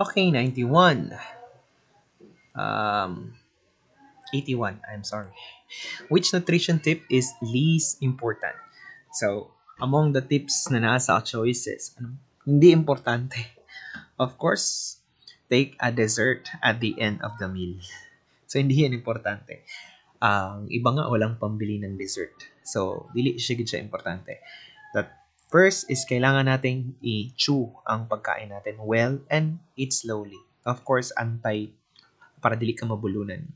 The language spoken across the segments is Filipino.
Okay, 91. Um, 81, I'm sorry. Which nutrition tip is least important? So, among the tips na nasa choices, hindi importante. Of course, take a dessert at the end of the meal. So, hindi yan importante. Ang iba nga walang pambili ng dessert. So, dili siya gid siya importante. That first is kailangan nating i-chew ang pagkain natin well and eat slowly. Of course, antay para dili ka mabulunan.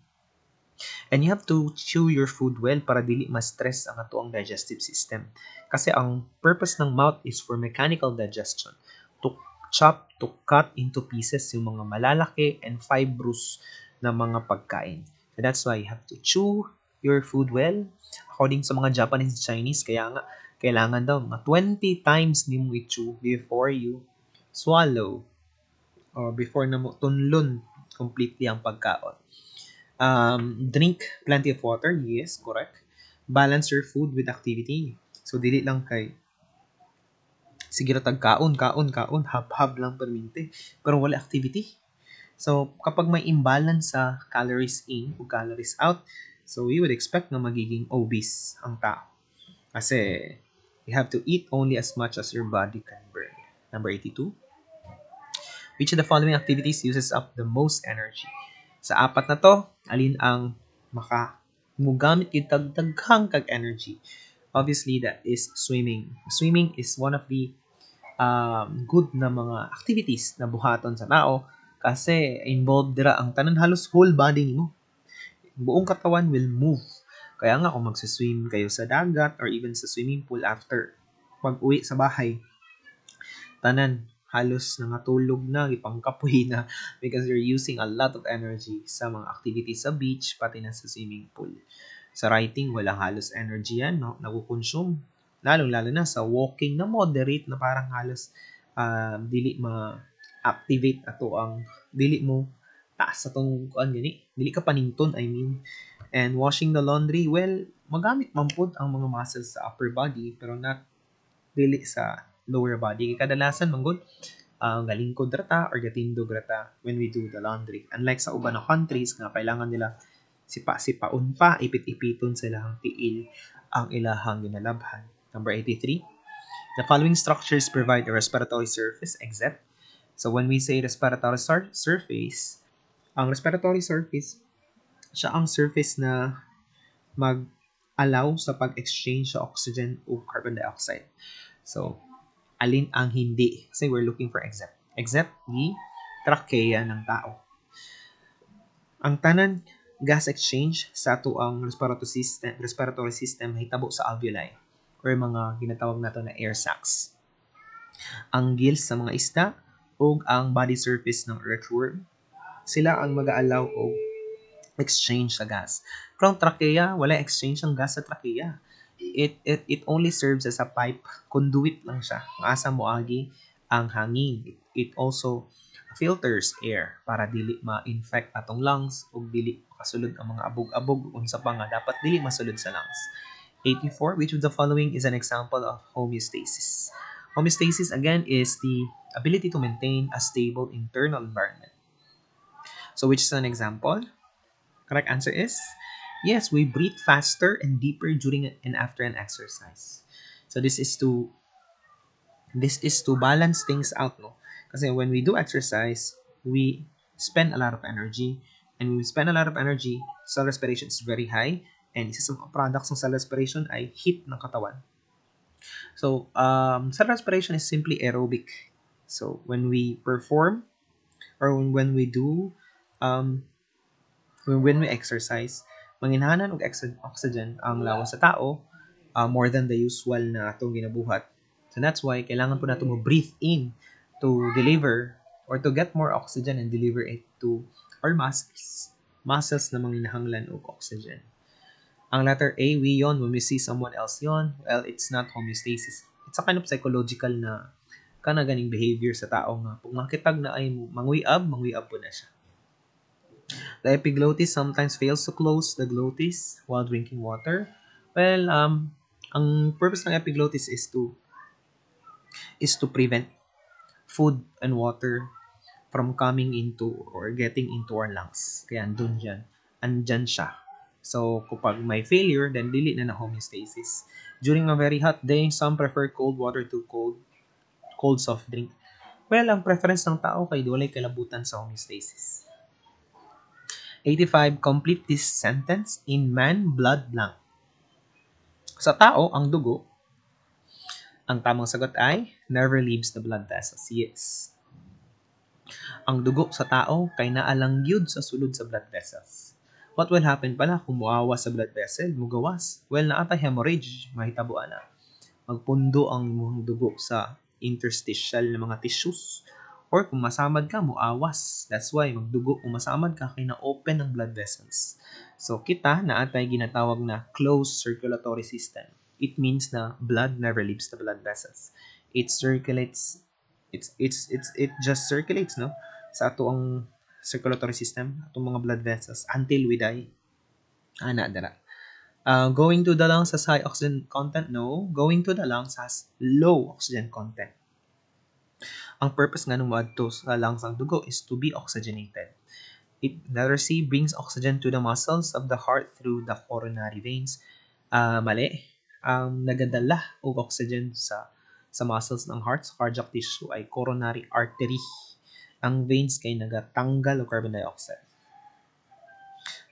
And you have to chew your food well para dili ma-stress ang atuang digestive system. Kasi ang purpose ng mouth is for mechanical digestion. To chop, to cut into pieces yung mga malalaki and fibrous na mga pagkain. So that's why you have to chew your food well. According sa mga Japanese and Chinese, kaya nga, kailangan daw mga 20 times ni mo i-chew before you swallow or before na mo tunlon completely ang pagkaon. Drink plenty of water, yes, correct. Balance your food with activity. So, dili lang kay sige ra tag kaon, kaon, kaon, hab-hab lang permente, pero wala activity. So, kapag may imbalance sa calories in o calories out, so you would expect na magiging obese ang tao. Kasi you have to eat only as much as your body can burn. Number 82. Which of the following activities uses up the most energy? Sa apat na to, alin ang mugamit yung daghang kag energy? Obviously, that is swimming. Swimming is one of the good na mga activities na buhaton sa tao kasi involved dira ang tanan halos whole body nimo. Buong katawan will move. Kaya nga kung magsiswim kayo sa dagat or even sa swimming pool after pag-uwi sa bahay, tanan halos nangatulog na, ipangkapoy na because you're using a lot of energy sa mga activities sa beach pati na sa swimming pool. Sa writing, walang halos energy yan, no? Nakukonsume. Lalong-lalo na sa walking na moderate na parang halos dili ma-activate ato ang dili mo taas sa tong kuan gani. Dili ka panington, I mean. And washing the laundry, well, magamit man pud ang mga muscles sa upper body pero not dili sa lower body. Kadalasan manggod galingkod rata or gatindog rata when we do the laundry. Unlike sa uban na countries nga kailangan nila sipa-sipaon pa, ipit-ipiton sila ang tiil ang ilahang ginalabhan. Number 83. The following structures provide a respiratory surface except. So when we say respiratory surface, ang respiratory surface, siya ang surface na mag-allow sa pag-exchange sa oxygen o carbon dioxide. So, alin ang hindi? Kasi we're looking for except. Except the trachea ng tao. Ang tanan gas exchange sa ato ang respiratory system hitabo sa alveoli or mga ginatawag nato na air sacs. Ang gills sa mga isda ug ang body surface ng earthworm sila ang mag-aalaw og exchange sa gas. Pero ang trachea, wala exchange ng gas sa trachea. It only serves as a pipe, conduit lang siya. Asa mo agi ang hangin. It also filters air para dili ma-infect atong lungs ug dili kasulod ang mga abog-abog unsa pa nga dapat dili masulod sa lungs. 84. Which of the following is an example of homeostasis? Homeostasis again is the ability to maintain a stable internal environment. So which is an example? Correct answer is yes, we breathe faster and deeper during and after an exercise. So this is to balance things out, no? Kasi when we do exercise, we spend a lot of energy. And when we spend a lot of energy, cell respiration is very high. And isa sa mga products ng cell respiration ay heat ng katawan. So, cell respiration is simply aerobic. So, when we perform or when we do, when we exercise, manginhanan og oxygen ang lawas sa tao more than the usual na atong ginabuhat. So that's why kailangan po natin mo breathe in to deliver or to get more oxygen and deliver it to our muscles. Muscles na manginahanglan og oxygen. Ang letter A, we yawn when we see someone else yawn. Well, it's not homeostasis. It's a kind of psychological na kana ganing behavior sa tao nga kung makitag na ay manguyab po na siya. The epiglottis sometimes fails to close the glottis while drinking water. Well, ang purpose ng epiglottis is to prevent food and water from coming into or getting into our lungs. Kaya andyan siya. So, kapag may failure, then dili na homeostasis. During a very hot day, some prefer cold water to cold soft drink. Well, ang preference ng tao kay walay kalabutan sa homeostasis. 85. Complete this sentence. In man, blood blank. Sa tao, ang dugo, ang tamang sagot ay never leaves the blood vessels. Yes. Ang dugo sa tao kay naalangyud sa sulod sa blood vessels. What will happen pala kung muawas sa blood vessel, mugawas? Well, naatay hemorrhage, mahitabuan na. Magpundo ang imong dugo sa interstitial na mga tissues. Or kung masamad ka, muawas. That's why magdugo kung masamad ka kay na-open ang blood vessels. So kita naatay ginatawag na closed circulatory system. It means na blood never leaves the blood vessels. It circulates it just circulates no sa ato ang circulatory system, atong mga blood vessels until we die. Ana dara. Going to the lungs has high oxygen content? No. Going to the lungs has low oxygen content. Ang purpose nga nung moadto sa lungs ang dugo is to be oxygenated. Letter C brings oxygen to the muscles of the heart through the coronary veins. Mali. Ang nagadala og oxygen sa muscles ng heart, sa cardiac tissue ay coronary artery. Ang veins kay nagatanggal og carbon dioxide.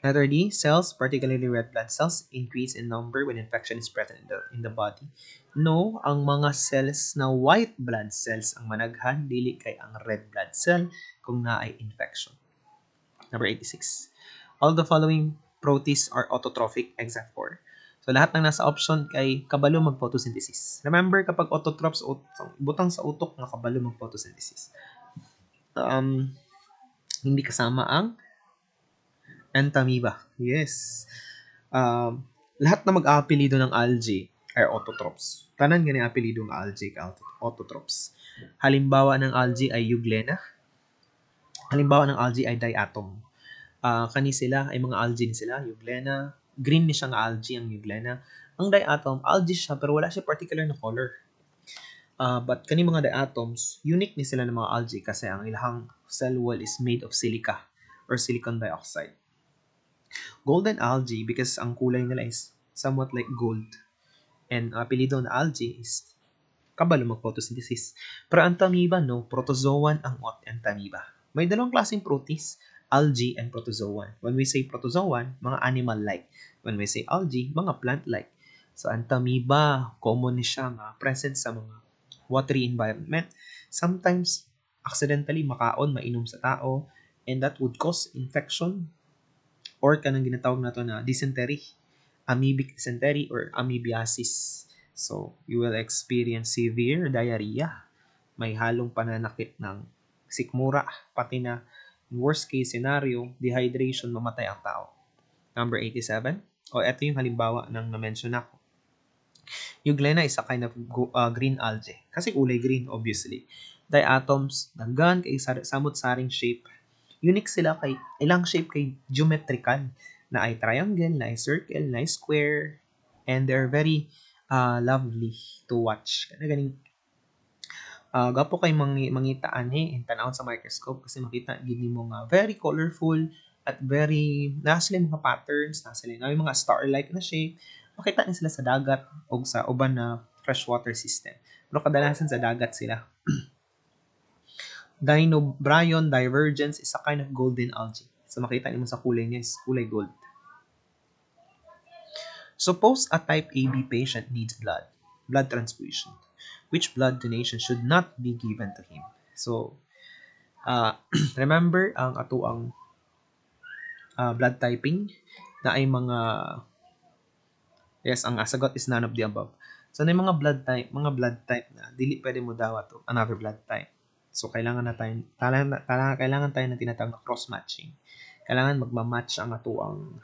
Letter D, cells, particularly red blood cells, increase in number when infection is present in the body. No, ang mga cells na white blood cells ang managhan, dili kay ang red blood cell kung naay infection. Number 86. All the following proteins are autotrophic except for. So, lahat ng nasa option kay kabalo mag-photosynthesis. Remember, kapag autotrophs, butang sa utok na kabalo mag-photosynthesis. Hindi kasama ang entamoeba. Yes. Lahat na mag-aapelido ng algae ay autotrophs. Tanan gani apelido ng algae kay autotrophs. Halimbawa ng algae ay Euglena. Halimbawa ng algae ay diatom. Kani sila ay mga algae ni sila, Euglena. Green ni siya nga algae ang Euglena. Ang diatom, algae siya pero wala siya particular na color. But kani mga diatoms, unique ni sila ng mga algae kasi ang ilang cell wall is made of silica or silicon dioxide. Golden algae because ang kulay nila is somewhat like gold. And apelido na algae is kabalo mag-photosynthesis. Pero ang amoeba, no, protozoan ang amoeba. May dalawang klaseng protists, algae and protozoan. When we say protozoan, mga animal-like. When we say algae, mga plant-like. So, ang amoeba, common ni siya nga present sa mga watery environment. Sometimes, accidentally makaon, mainom sa tao, and that would cause infection or kanang ginatawag nato na dysentery, amoebic dysentery or amoebiasis. So, you will experience severe diarrhea. May halong pananakit ng sikmura, pati na worst case scenario, dehydration, mamatay ang tao. Number 87. Ito yung halimbawa ng na-mention ako. Euglena is a kind of green algae. Kasi kulay green, obviously. Diatoms, daggan kay samot-saring shape. Unique sila kay ilang shape kay geometrical na ay triangle, na ay circle, na ay square, and they're very lovely to watch. Kana ganing gapo kay mangitaan and tanawon sa microscope kasi makita gid nimo nga very colorful at very nasa mga patterns, nasa may mga star-like na shape. Makita ni sila sa dagat o sa uban na freshwater system. Pero kadalasan sa dagat sila. Dinobryon divergens is a kind of golden algae. So makita niyo sa kulay niya is kulay gold. Suppose a type AB patient needs blood transfusion. Which blood donation should not be given to him? So, remember ang atuang blood typing na ay mga yes, ang sagot is none of the above. So, na mga blood type na dili pwede mo dawat to another blood type. So, kailangan tayo ng tinatawag na cross-matching. Kailangan magma-match ang atuang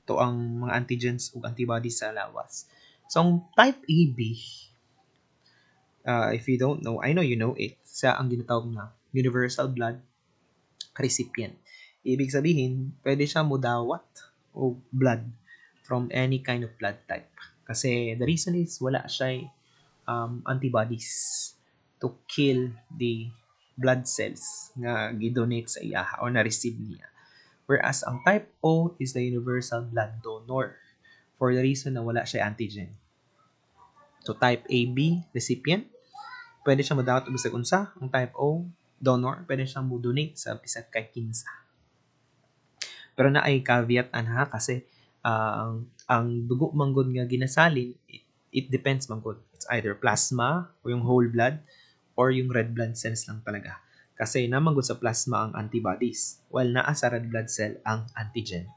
mga antigens o antibodies sa lawas. So, ang type AB, if you don't know, I know you know it, sa ang ginatawag na universal blood recipient. Ibig sabihin, pwede siya mudawat o blood from any kind of blood type. Kasi the reason is wala siya antibodies to kill the blood cells nga gidonate sa iya or na-receive niya. Whereas ang type O is the universal blood donor for the reason na wala siya antigen. So type AB, recipient, pwede siya madawat og bisag unsa. Ang type O, donor, pwede siyang mo-donate sa bisag kay kinsa. Pero na ay caveat anha kasi ang dugo manggod nga ginasalin, it depends manggod. It's either plasma o yung whole blood or yung red blood cells lang talaga. Kasi namanggod sa plasma ang antibodies, while naa sa red blood cell ang antigen.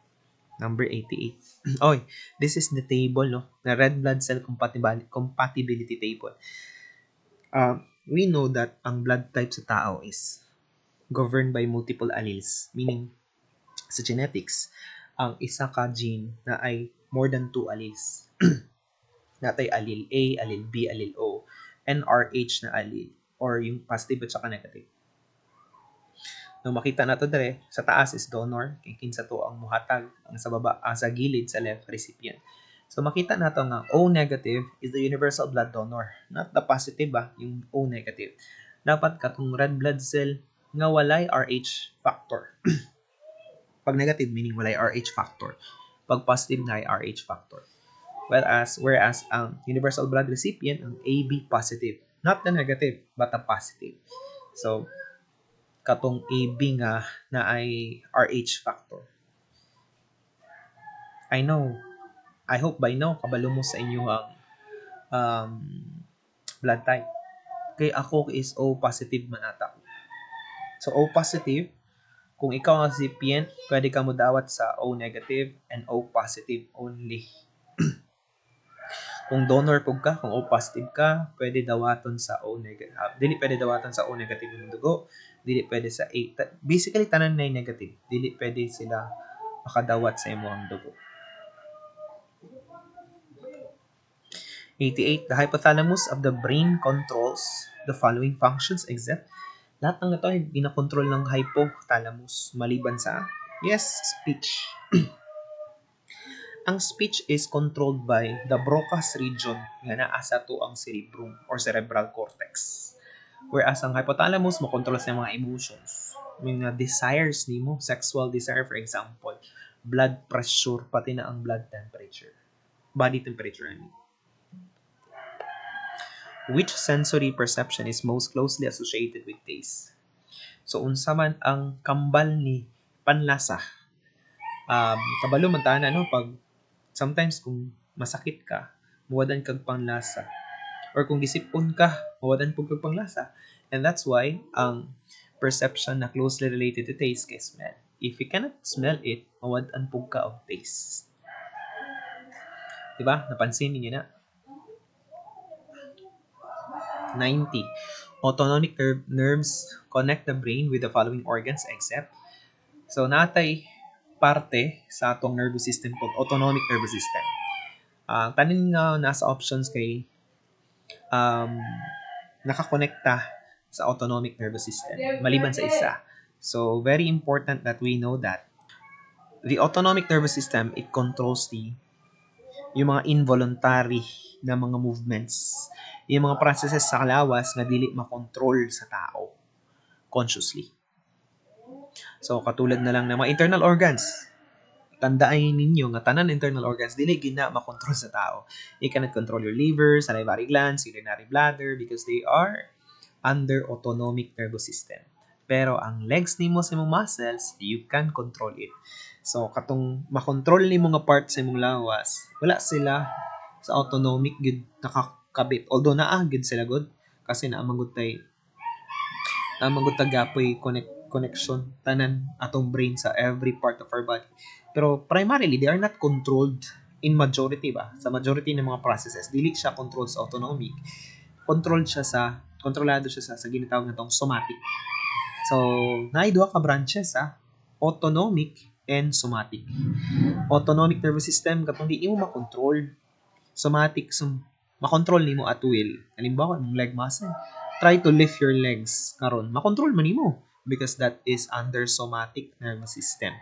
Number 88. Oy, this is the table, no? The red blood cell compatibility table. We know that ang blood type sa tao is governed by multiple alleles, meaning sa genetics, ang isa ka gene na ay more than 2 alleles. Natay allele A, allele B, allele O, and RH na allele, or yung positive at saka negative. Nung makita nato dire, sa taas is donor, kay kinsa to ang muhatag, ang sa baba, ang sa gilid sa left, recipient. So makita nato nga O negative is the universal blood donor, not the positive yung O negative. Dapat katong red blood cell nga walay RH factor. Pag negative, meaning walay RH factor. Pag positive na ay RH factor. Whereas ang universal blood recipient, ang AB positive. Not the negative, but the positive. So, katong AB nga na ay RH factor. I hope by now, kabalo mo sa inyo ang blood type. Kay ako is O positive man ata. So, O positive, kung ikaw ang recipient, pwede ka mo dawat sa O negative and O positive only. Kung donor pug ka, kung O positive ka, pwede dawaton sa O negative. Dili pwede dawaton sa O negative yung dugo. Dili pwede sa A. Basically, tanan na yung negative. Dili pwede sila makadawat sa imo ang dugo. 88. The hypothalamus of the brain controls the following functions except lahat ng ito ay binakontrol ng hypothalamus maliban sa speech. Ang speech is controlled by the Broca's region nga naa sa ang cerebrum or cerebral cortex. Whereas ang hypothalamus mo control sa mga emotions, mga desires nimo, sexual desire for example, blood pressure pati na ang blood temperature. Body temperature I mean. Which sensory perception is most closely associated with taste? So unsa man ang kambal ni panlasa? Kabalo man tanan no pag sometimes kung masakit ka, muwadan kag panglasa. Or kung gisipon ka, muwadan pug kag panglasa. And that's why ang perception na closely related to taste kay smell. If you cannot smell it, mawadan pug ka of taste. Diba? Napansin niyo na? 90. Autonomic nerves connect the brain with the following organs except. So, natay parte sa atong nervous system called autonomic nervous system. Tanin nga nasa options kay nakakonekta sa autonomic nervous system maliban sa isa. So, very important that we know that the autonomic nervous system, it controls yung mga involuntary na mga movements, yung mga processes sa kalawas nga dili makontrol sa tao consciously. So, katulad na lang ng mga internal organs. Tandaan ninyo nga tanan internal organs dili gina makontrol sa tao. You cannot control your liver, salivary glands, urinary bladder because they are under autonomic nervous system. Pero ang legs nimo sa imong muscles, you can control it. So katong makontrol nimo nga part sa imong lawas, wala sila sa autonomic gud nakakabit. Although naa gud sila gud kasi naamangod tay gapoy connection tanan atong brain sa every part of our body. Pero primarily, they are not controlled in majority ba? Sa majority ng mga processes, dili siya controlled sa autonomic. Kontrolado siya sa ginatawag natong somatic. So, naay duha ka branches autonomic and somatic. Autonomic nervous system katong di mo makontrol. Somatic makontrol nimo at will. Halimbawa, ng leg muscle. Try to lift your legs karon. Makontrol man nimo because that is under somatic nervous system.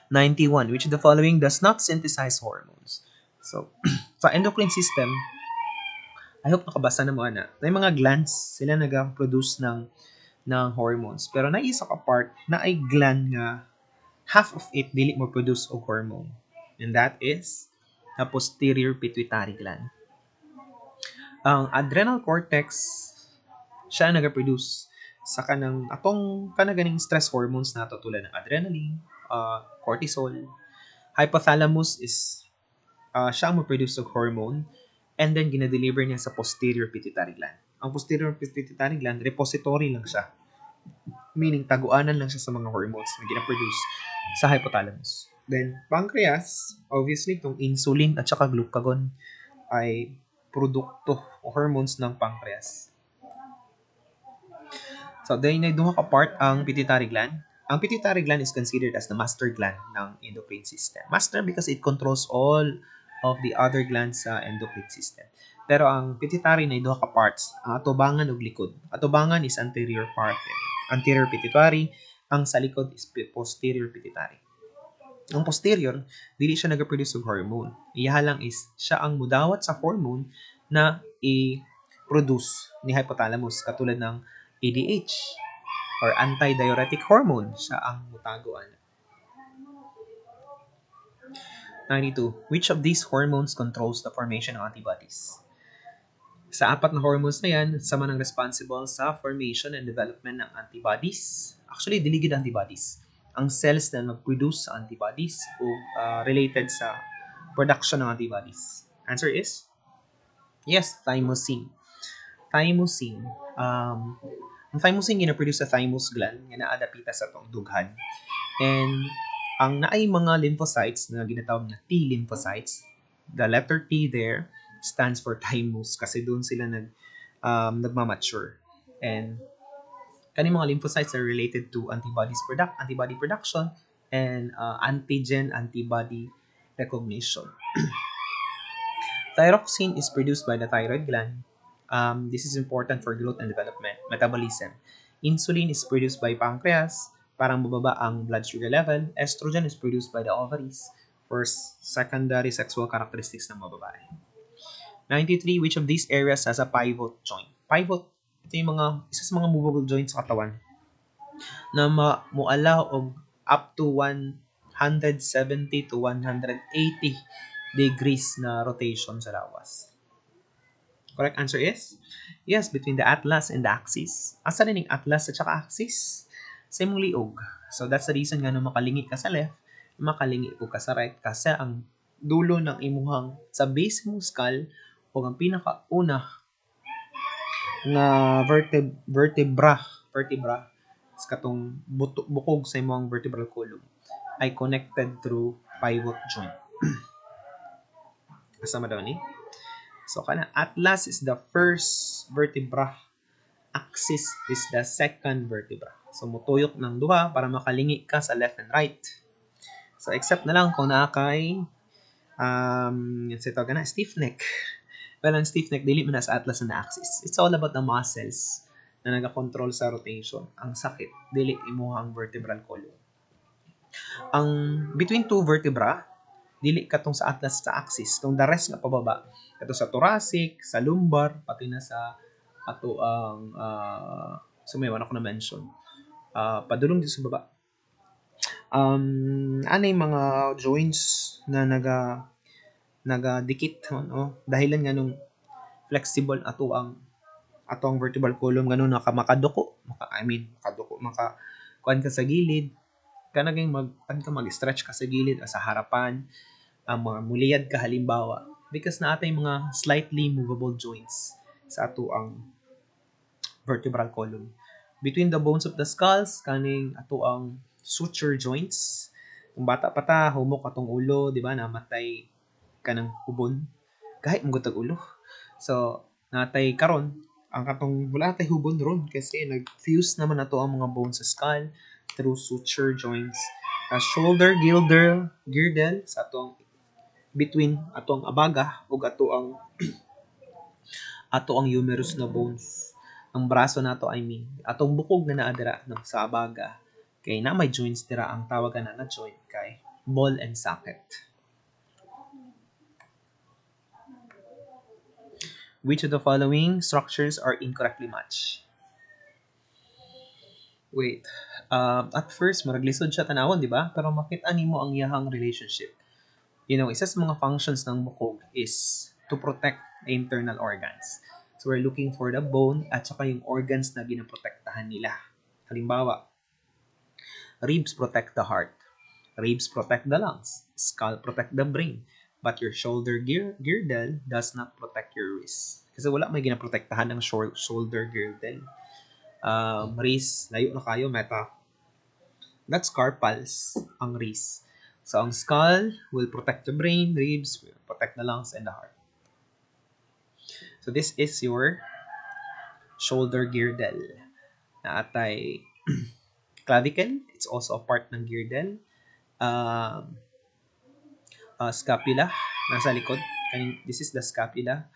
91. Which of the following does not synthesize hormones? So, sa endocrine system, I hope nakabasa na mo ana. May mga glands sila nag-produce ng hormones. Pero na isa ka part na ay gland nga half of it dili mo produce og hormone. And that is the posterior pituitary gland. Ang adrenal cortex siya nag-produce sa kanang atong kanaganing stress hormones nato tulad ng adrenaline, cortisol. Hypothalamus is siya ang mo-produce og hormone and then ginadeliver niya sa posterior pituitary gland. Ang posterior pituitary gland, repository lang siya. Meaning, taguanan lang siya sa mga hormones na gina-produce sa hypothalamus. Then, pancreas, obviously, itong insulin at saka glucagon ay produkto o hormones ng pancreas. So, dahil na duha ka part ang pituitary gland. Ang pituitary gland is considered as the master gland ng endocrine system. Master because it controls all of the other glands sa endocrine system. Pero ang pituitary na duha ka parts, ang atubangan ug likod. Atubangan is anterior part, anterior pituitary, ang sa likod is posterior pituitary. Ang posterior, dili siya nag-produce og hormone. Iyaha lang is siya ang mudawat sa hormone na i-produce ni hypothalamus katulad ng ADH or antidiuretic hormone, siya ang mutagoan. 92. Which of these hormones controls the formation of antibodies? Sa apat na hormones na yan, sama ng responsible sa formation and development ng antibodies. Actually, dili gid antibodies. Ang cells na mag-produce sa antibodies o related sa production ng antibodies. Answer is yes, thymosin. Thymosin. Ang thymosin gina-produce sa thymus gland nga naa dapita sa tong dughan. And ang naay mga lymphocytes na ginatawag na T lymphocytes, the letter T there stands for thymus kasi doon sila nagmamature. And kani mga lymphocytes are related to antibody production and antigen antibody recognition. Thyroxine is produced by the thyroid gland. This is important for growth and development, metabolism. Insulin is produced by pancreas para mababa ang blood sugar level. Estrogen is produced by the ovaries for secondary sexual characteristics ng mga babae. 93, which of these areas has a pivot joint? Pivot, ito yung isa sa mga movable joints sa katawan na mo-allow og up to 170 to 180 degrees na rotation sa lawas. Correct answer is yes, between the atlas and the axis. Asa rin yung atlas at saka axis? Sa imong liog. So that's the reason nga nung makalingi ka sa left, makalingi ko ka sa right kasi ang dulo ng imuhang sa base mong skull o ang pinakauna nga vertebra sa katong bukog sa imong vertebral column ay connected through pivot joint. Kasama daw ni? So kana atlas is the first vertebra, axis is the second vertebra. So mutuyok ng duha para makalingi ka sa left and right. So except na lang kung naa kay sa tawag na stiff neck. Well, ang stiff neck, dili mo na sa atlas na axis. It's all about the muscles na nag-control sa rotation. Ang sakit, dili imuhang vertebral column. Ang between two vertebra, dili katong sa atlas sa axis. Tong the rest nga pababa, kato sa thoracic, sa lumbar, pati na sa ato ang sumaywan ako na mention. Padulong dito sa baba. Anay mga joints na nagadikit dahilan nga nung flexible ato ang vertebral column ganun makadoko kuan ka sa gilid kanaging mag-stretch ka sa gilid sa harapan ang mga muliyad ka halimbawa because na atay mga slightly movable joints sa ato ang vertebral column between the bones of the skulls kaning ato ang suture joints kung bata pa ta humok atong ulo di ba namatay kanang hubon kahit mong ulo. So, natay karon ang katong wala tay hubon ron kasi nag-fuse naman nato ang mga bones sa skull through suture joints. Shoulder girdle sa atong between atong abaga ug ato ang humerus na bones. Ang braso nato atong bukog na naa dira sa abaga kay na may joints dira ang tawagan na joint kay ball and socket. Which of the following structures are incorrectly matched? Wait. At first, marag lisod siya tanawon, di ba? Pero makita nimo ang iyahang relationship. Isa sa mga functions ng bukog is to protect the internal organs. So, we're looking for the bone at saka yung organs na ginaprotektahan nila. Halimbawa, ribs protect the heart. Ribs protect the lungs. Skull protect the brain. But your shoulder girdle does not protect your wrist. Kasi wala may ginaprotektahan ng shoulder girdle. Wrist, layo na kayo, meta. That's carpals, ang wrist. So, ang skull will protect the brain, ribs will protect the lungs and the heart. So, this is your shoulder girdle. Na atay clavicle, it's also a part ng girdle. Scapula, nasa likod. This is the scapula.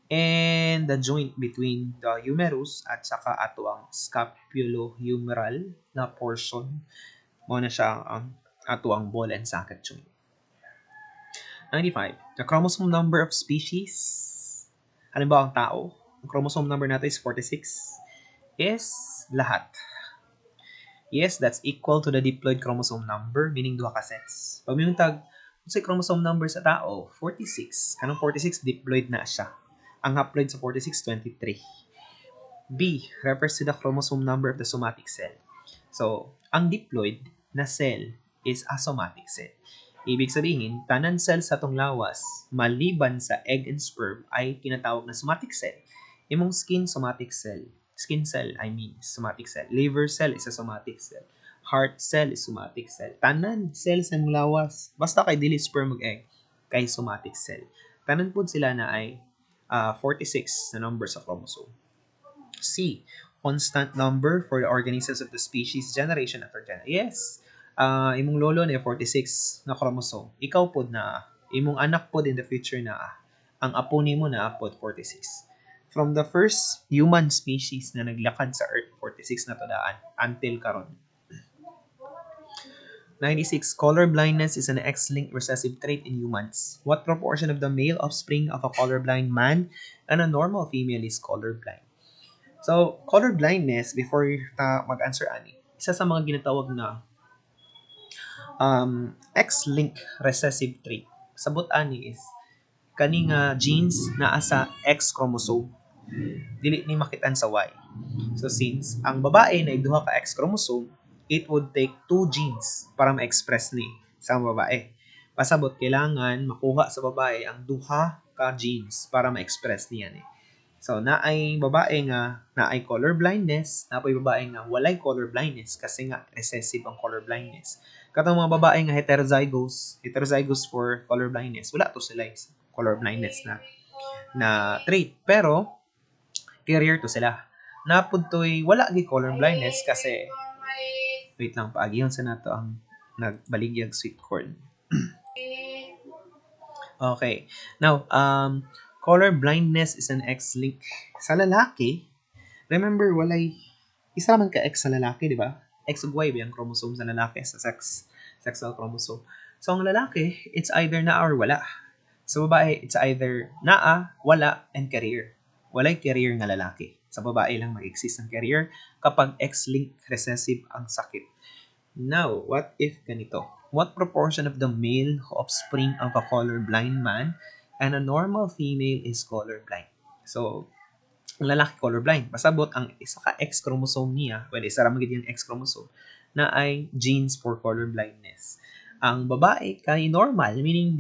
And the joint between the humerus at saka ato ang scapulohumeral na portion. Mo na siya ang ato ang ball and socket joint. 95. The chromosome number of species. Halimbawa ang tao, ang chromosome number natin is 46. Is lahat. Yes, that's equal to the diploid chromosome number, meaning duha ka sets. Pag may tag, sa chromosome number sa tao, 46. Anong 46? Diploid na siya. Ang haploid sa 46, 23. B refers to the chromosome number of the somatic cell. So, ang diploid na cell is a somatic cell. Ibig sabihin, tanan cell sa tong lawas, maliban sa egg and sperm, ay tinatawag na somatic cell. Imong skin, somatic cell. Skin cell, somatic cell. Liver cell is a somatic cell. Heart cell is somatic cell. Tanan cell sa imong lawas, basta kay dili sperm ug egg, kay somatic cell. Tanan pod sila na ay 46 na number sa chromosome. C. Constant number for the organisms of the species generation after generation. Yes. Imong lolo na 46 na chromosome. Ikaw pod na, imong anak pod in the future na, ang apo nimo na pod 46. From the first human species na naglakad sa Earth, 46 na tadaan until karon. 96. Color blindness is an X-linked recessive trait in humans. What proportion of the male offspring of a colorblind man and a normal female is colorblind? So, color blindness, before ta mag-answer ani, isa sa mga ginatawag na X-linked recessive trait. Sabot ani is kaning genes naa sa X chromosome. Dili ni makitan sa Y. So, since ang babae na duha ka X chromosome, it would take 2 genes para ma-express ni sa babae. Pasabot, kailangan makuha sa babae ang duha ka genes para ma-express niya ni. So, naay babae nga naay color blindness, naay babae nga walay color blindness kasi nga recessive ang color blindness. Katong mga babae nga heterozygous for color blindness, wala to sila color blindness na trait, pero carrier to sila. Napud to'y wala gi color blindness kasi wait lang, paagihon sa nato ang nagbaligyag sweet corn. Okay. Now, color blindness is an X-link. Sa lalaki, remember, isa man ka X sa lalaki, di ba? X ug Y ba yung chromosome sa lalaki, sa sexual chromosome. So, ang lalaki, it's either na or wala. Sa babae, it's either naa, wala, and carrier. Walay carrier nga lalaki. Sa babae lang mag-exist ang carrier kapag X-linked recessive ang sakit. Now, what if ganito? What proportion of the male offspring of a colorblind man and a normal female is colorblind? So, ang lalaki colorblind. Pasabot ang isa ka X chromosome niya, isa ra magid yung X chromosome, na ay genes for colorblindness. Ang babae kay normal, meaning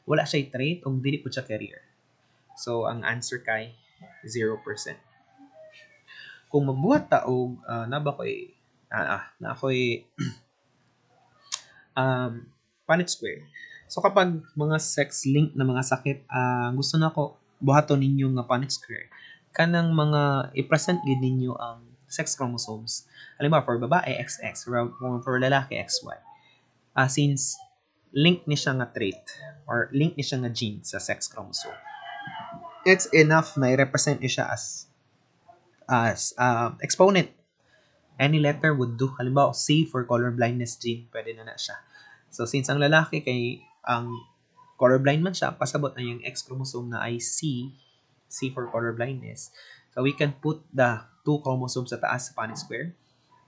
wala siya trait o dili po siya carrier. So, ang answer kay 0%. Kung magbuhat ta og Punnett square. So, kapag mga sex-linked na mga sakit, gusto na ko buhaton ninyo nga Punnett square, kanang mga i-present gid ninyo ang sex chromosomes. Halimbawa, for babae, XX, for lalaki, XY. Since link ni siya nga trait or link ni siya nga gene sa sex chromosome, it's enough na i-represent ni siya as exponent. Any letter would do. Halimbawa, C for color blindness gene, pwede na siya. So, since ang lalaki kay ang colorblind man siya, pasabot na yung X chromosome na ay C, C for colorblindness. So we can put the 2 chromosomes sa taas sa Punnett square.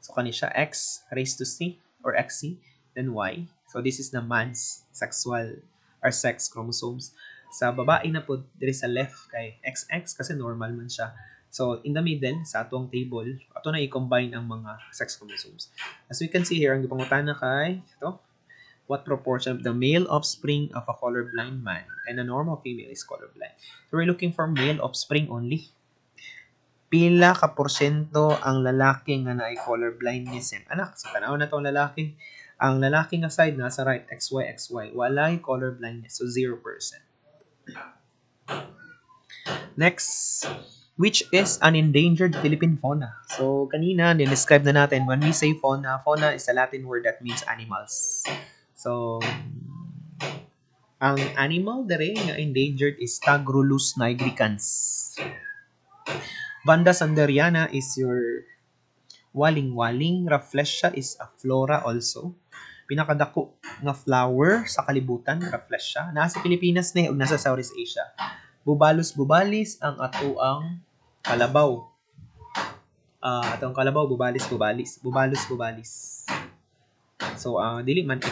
So kani siya X raised to C or XC, then Y. So this is the man's sexual or sex chromosomes. Sa babae na po, diri sa left kay XX kasi normal man siya. So in the middle, sa atong table, ato na i-combine ang mga sex chromosomes. As we can see here, ang gipangutana kay ito, what proportion of the male offspring of a colorblind man and a normal female is colorblind? So we're looking for male offspring only. Pila ka porsyento ang lalaki nga naay colorblindness yan? Anak, sa panahon na itong lalaki, ang lalaki nga side nasa right, XY, XY, walay colorblindness, so 0%. Next, which is an endangered Philippine fauna? So, kanina, describe na natin, when we say fauna, fauna is a Latin word that means animals. So, ang animal dere nga endangered is Tagrulus nigricans. Vanda sanderiana is your waling-waling. Rafflesia is a flora also. Pinakadako nga flower sa kalibutan, Rafflesia. Nasa Pilipinas ni ug nasa Southeast Asia. Bubalos-bubalis ang atoang kalabaw. Atong kalabaw bubalis-bubalis. Bubalos-bubalis. So dili man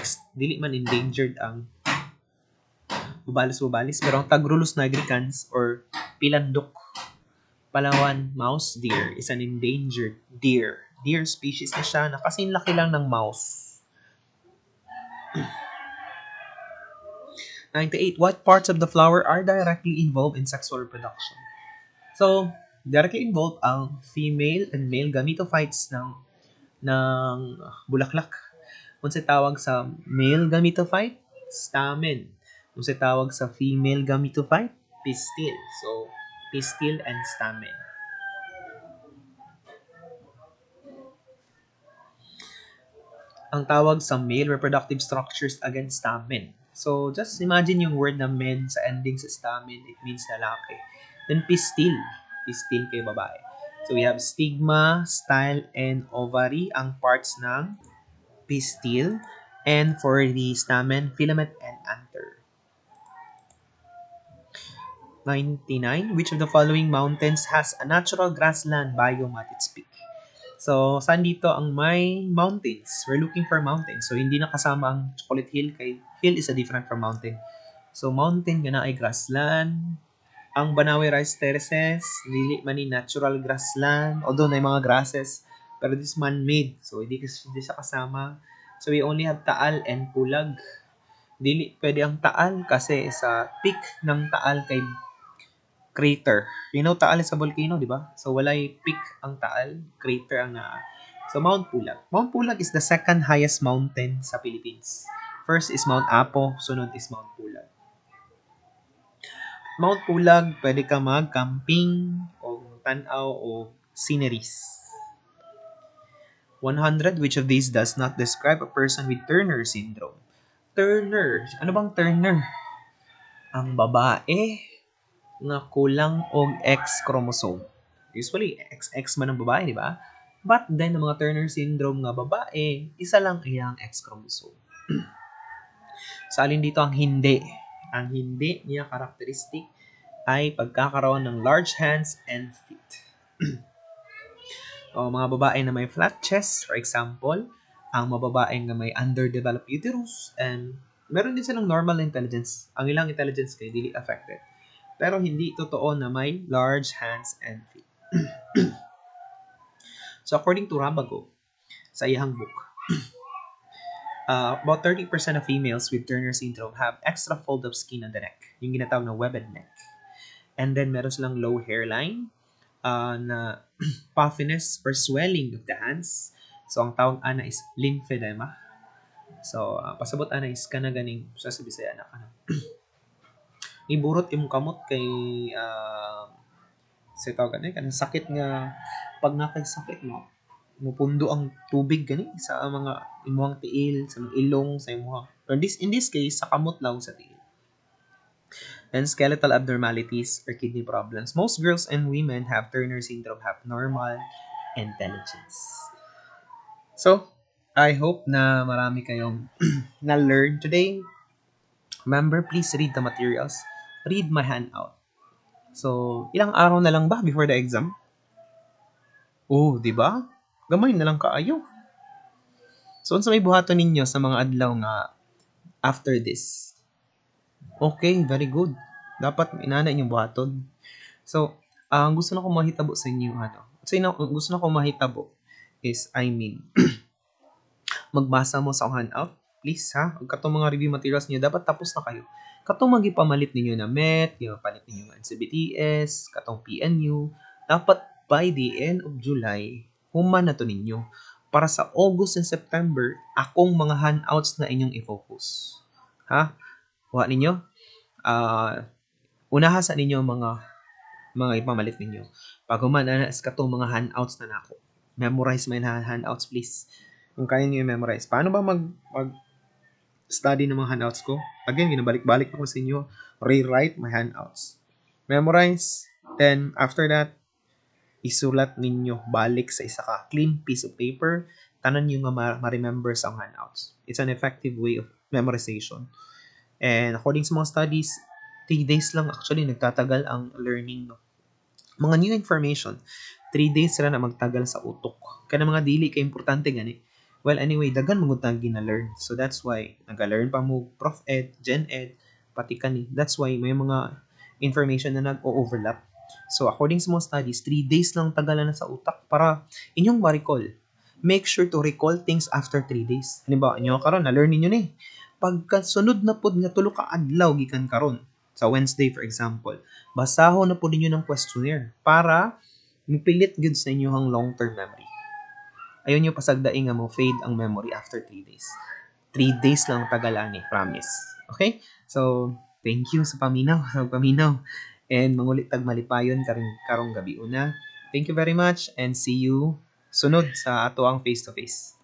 endangered ang bubalos-bubalis, pero ang Tagrulus nigricans or pilandok Palawan mouse deer is an endangered deer. Deer species na siya na kasing laki lang ng mouse. 98. What parts of the flower are directly involved in sexual reproduction? So, directly involved ang female and male gametophytes ng bulaklak. Kung sa tawag sa male gametophyte, stamen. Kung sa tawag sa female gametophyte, pistil. So, pistil and stamen. Ang tawag sa male reproductive structures again stamen. So just imagine yung word na men sa ending sa stamen, it means lalaki. Then pistil, pistil kay babae. So we have stigma, style, and ovary ang parts ng pistil. And for the stamen, filament and anther. 99. Which of the following mountains has a natural grassland biome at its peak? So, saan dito ang may mountains? We're looking for mountains. So, hindi na kasama ang Chocolate Hill kay hill is a different from mountain. So, mountain nga na ay grassland. Ang Banawe Rice Terraces, dili man ni natural grassland. Although na mga grasses, pero this man-made. So, hindi siya kasama. So, we only have Taal and Pulag. Dili pwede ang Taal kasi sa peak ng Taal kay crater. You know, Taal is a volcano, di ba? So, walay peak ang Taal, crater ang naa. So, Mount Pulag. Mount Pulag is the second highest mountain sa Philippines. First is Mount Apo, sunod is Mount Pulag. Mount Pulag, pwede ka mag-camping o tanaw o sceneries. 100, which of these does not describe a person with Turner syndrome? Turner. Ano bang Turner? Ang babae nga kulang og X chromosome. Usually, XX man ang babae, di ba? But then, ang mga Turner syndrome nga babae, isa lang iyang X chromosome. Sa alin dito ang hindi? Ang hindi niya karakteristik ay pagkakaroon ng large hands and feet. O mga babae na may flat chest, for example, ang mga babae na may underdeveloped uterus, and meron din silang normal intelligence. Ang ilang intelligence kay dili affected. Pero hindi totoo na may large hands and feet. So according to Rabago, sa iyang book, about 30% of females with Turner syndrome have extra fold of skin on the neck, yung ginatawag na webbed neck. And then meron silang low hairline, na puffiness or swelling of the hands. So ang tawag ana is lymphedema. So pasabot ana is kana ganing sa Bisaya na kana. Iburot imong kamot kay sa tawag ani kanang sakit nga pag nakay sakit mo mupundo ang tubig gani sa mga imuhang tiil, sa mga ilong, sa imuhang or in this case sa kamot lang sa tiil. And skeletal abnormalities or kidney problems. Most girls and women have Turner syndrome have normal intelligence. So, I hope na marami kayong na-learn today. Remember, please read the materials. Read my handout. So, ilang araw na lang ba before the exam? Oh, di ba? Gamay na lang kaayo. So, unsa may buhaton ninyo sa mga adlaw nga after this? Okay, very good. Dapat inana inyong buhaton. So, ang gusto na ko mahitabo sa inyo, gusto na ko mahitabo is, magbasa mo sa akong handout. Please, ha? Ang katong mga review materials niyo, dapat tapos na kayo. Katong magipamalit ninyo na MET, yung palit ninyo ng NCBTS, katong PNU, dapat by the end of July, human na to ninyo. Para sa August and September, akong mga handouts na inyong i-focus. Ha? Kuha ninyo. Unaha sa ninyo mga ipamalit ninyo. Pag human na sa katong mga handouts na nako. Memorize my handouts, please. Kung kaya niyo i-memorize. Paano ba study ng mga handouts ko? Again, ginabalik-balik ako sa inyo. Rewrite my handouts. Memorize. Then, after that, isulat ninyo balik sa isa ka clean piece of paper. Tanan nyo nga ma-remember sa handouts. It's an effective way of memorization. And according sa mga studies, 3 days lang actually nagtatagal ang learning. No? Mga new information, 3 days sila na magtagal sa utok. Kaya mga dili kay importante gani. Well, anyway, dagan mo tang gina-learn. So that's why nag-learn pa mo Prof Ed, Gen Ed, pati kani. That's why may mga information na nag-overlap. So according sa mga studies, 3 days lang tagalan na sa utak para inyong ma-recall. Make sure to recall things after 3 days. Halimbawa, inyo karon na-learn ninyo ni. Pagkasunod na pod nga tulo ka adlaw gikan karon. Sa Wednesday, for example, basahon na po ninyo ng questionnaire para mupilit good sa inyong long-term memory. Ayaw nyo pasagdaing nga mo fade ang memory after 3 days. 3 days lang tagalani, promise. Okay? So, thank you sa paminaw. And mangulit tag malipayon karong gabi una. Thank you very much and see you sunod sa ato ang face-to-face.